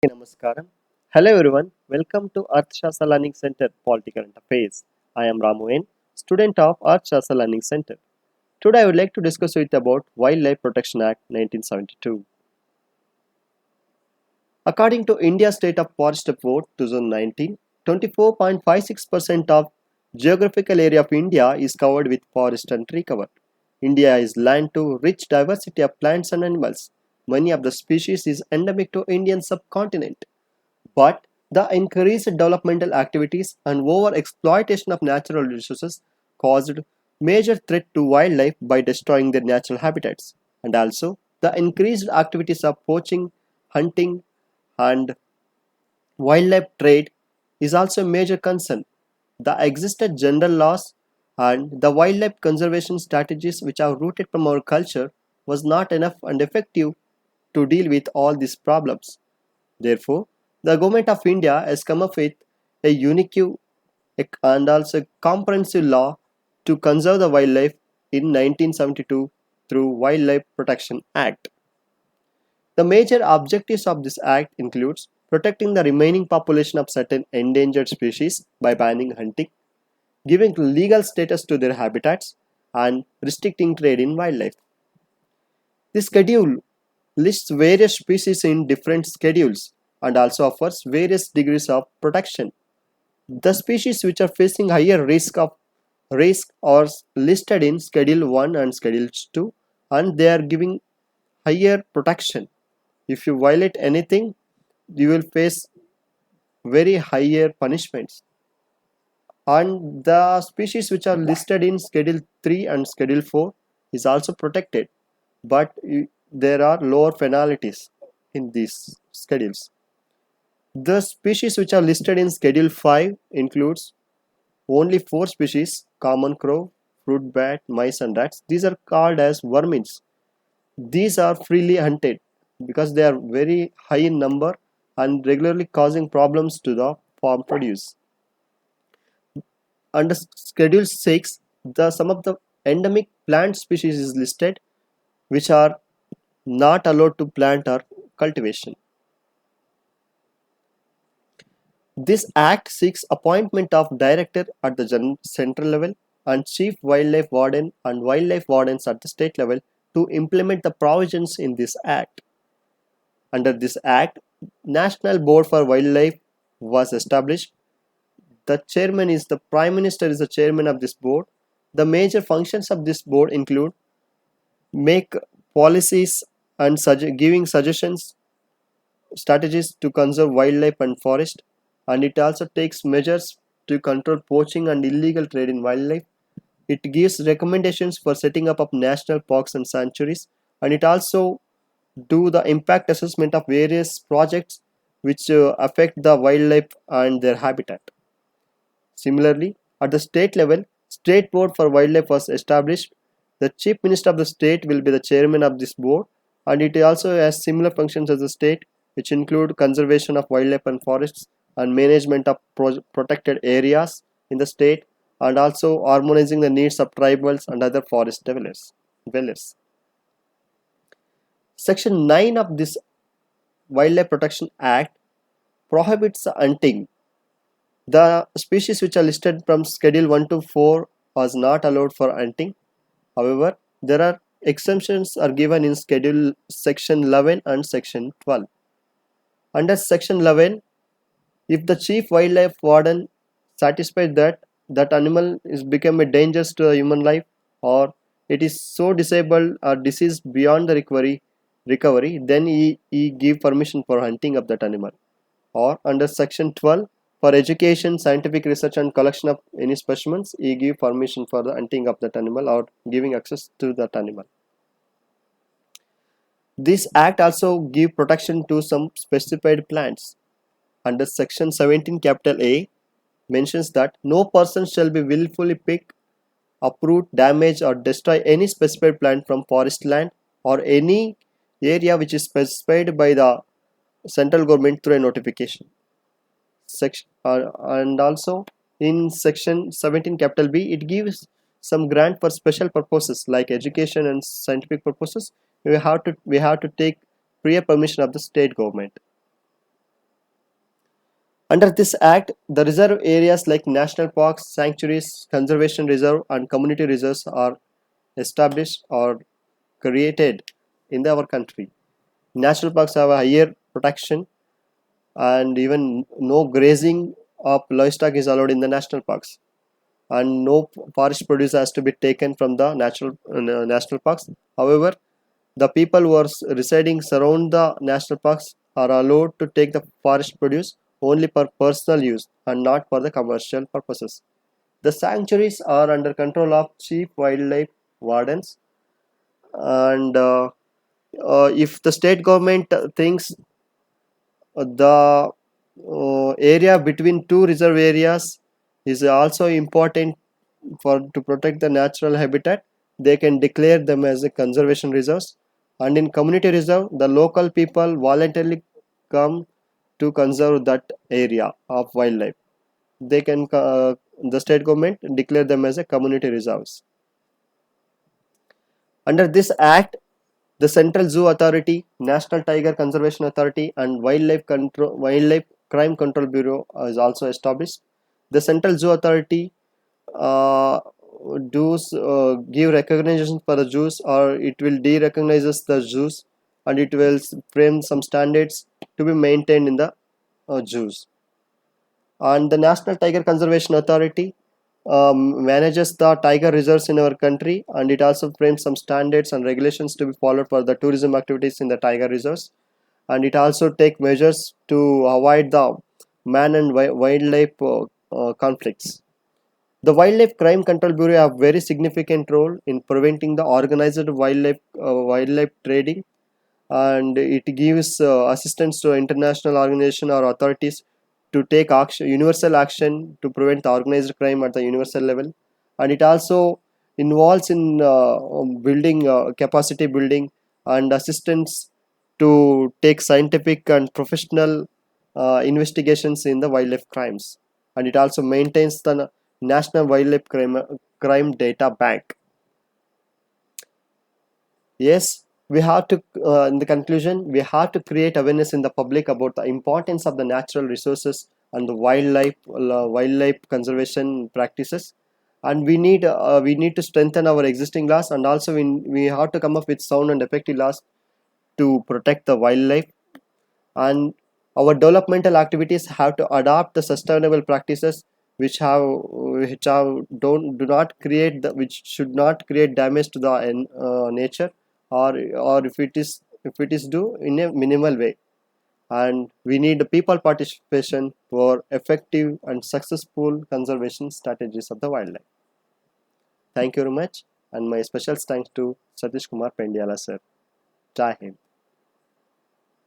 Namaskaram. Hello everyone. Welcome to Arthashastra Learning Center Political Interface. I am Ramu N, student of Arthashastra Learning Center. Today I would like to discuss with about Wildlife Protection Act 1972. According to India State of Forest Report 2019, 24.56% of geographical area of India is covered with forest and tree cover. India is land to rich diversity of plants and animals. Many of the species is endemic to Indian subcontinent. But the increased developmental activities and over exploitation of natural resources caused major threat to wildlife by destroying their natural habitats. And also, the increased activities of poaching, hunting, and wildlife trade is also a major concern. The existed general laws and the wildlife conservation strategies which are rooted from our culture was not enough and effective to deal with all these problems. Therefore, the government of India has come up with a unique and also comprehensive law to conserve the wildlife in 1972 through Wildlife Protection Act. The major objectives of this act includes protecting the remaining population of certain endangered species by banning hunting, giving legal status to their habitats, and restricting trade in wildlife. This schedule lists various species in different schedules and also offers various degrees of protection. The species which are facing higher risk are listed in Schedule 1 and Schedule 2 and they are giving higher protection. If you violate anything, you will face very higher punishments. And the species which are listed in Schedule 3 and Schedule 4 is also protected, but there are lower penalties in these schedules. The species which are listed in Schedule 5 includes only 4 species: common crow, fruit bat, mice and rats. These are called as vermins. These are freely hunted because they are very high in number and regularly causing problems to the farm produce. Under Schedule 6, some of the endemic plant species is listed which are not allowed to plant or cultivation. This act seeks appointment of director at the central level and chief wildlife warden and wildlife wardens at the state level to implement the provisions in this act. Under this act, National Board for Wildlife was established. The chairman is the Prime Minister is the chairman of this board. The major functions of this board include make policies and giving suggestions, strategies to conserve wildlife and forest, and it also takes measures to control poaching and illegal trade in wildlife. It gives recommendations for setting up of national parks and sanctuaries, and it also do the impact assessment of various projects which affect the wildlife and their habitat. Similarly, at the state level, State Board for Wildlife was established. The Chief Minister of the state will be the chairman of this board, and it also has similar functions as the state, which include conservation of wildlife and forests and management of protected areas in the state, and also harmonizing the needs of tribals and other forest dwellers. Section 9 of this Wildlife Protection Act prohibits hunting. The species which are listed from Schedule 1 to 4 was not allowed for hunting. However, there are exemptions are given in Schedule Section 11 and Section 12. Under Section 11, if the Chief Wildlife Warden satisfied that that animal is become a danger to the human life, or it is so disabled or diseased beyond the recovery, then he give permission for hunting of that animal. Or under Section 12, for education, scientific research and collection of any specimens, he give permission for the hunting of that animal or giving access to that animal. This act also give protection to some specified plants. Under Section 17 capital A mentions that no person shall be willfully pick, uproot, damage or destroy any specified plant from forest land or any area which is specified by the central government through a notification. And also in Section 17 capital B, it gives some grant for special purposes like education and scientific purposes. We have to take prior permission of the state government. Under this act, the reserve areas like national parks, sanctuaries, conservation reserve, and community reserves are established or created in our country. National parks have a higher protection, and even no grazing of livestock is allowed in the national parks, and no forest produce has to be taken from the national parks. However, the people who are residing surround the national parks are allowed to take the forest produce only for personal use and not for the commercial purposes. The sanctuaries are under control of chief wildlife wardens, and if the state government thinks the area between two reserve areas is also important for to protect the natural habitat, they can declare them as a conservation reserves. And in community reserve, the local people voluntarily come to conserve that area of wildlife. They can the state government declare them as a community reserves. Under this act, the Central Zoo Authority, National Tiger Conservation Authority, and Wildlife Crime Control Bureau is also established. The Central Zoo Authority uh, does give recognition for the zoos, or it will de-recognizes the zoos, and it will frame some standards to be maintained in the zoos. And the National Tiger Conservation Authority manages the tiger reserves in our country, and it also frames some standards and regulations to be followed for the tourism activities in the tiger reserves, and it also take measures to avoid the man and wildlife conflicts. The Wildlife Crime Control Bureau have very significant role in preventing the organized wildlife trading, and it gives assistance to international organization or authorities to take action, universal action to prevent the organized crime at the universal level. And it also involves in building capacity building and assistance to take scientific and professional investigations in the wildlife crimes. And it also maintains the National Wildlife Crime Data Bank. Yes, we have to, in the conclusion, we have to create awareness in the public about the importance of the natural resources and the wildlife conservation practices. And we need to strengthen our existing laws, and also we have to come up with sound and effective laws to protect the wildlife. And our developmental activities have to adopt the sustainable practices which have do not create which should not create damage to the nature, or if it is do in a minimal way. And we need people participation for effective and successful conservation strategies of the wildlife. Thank you very much, and my special thanks to Satish Kumar Pendiala sir. Jai Hind.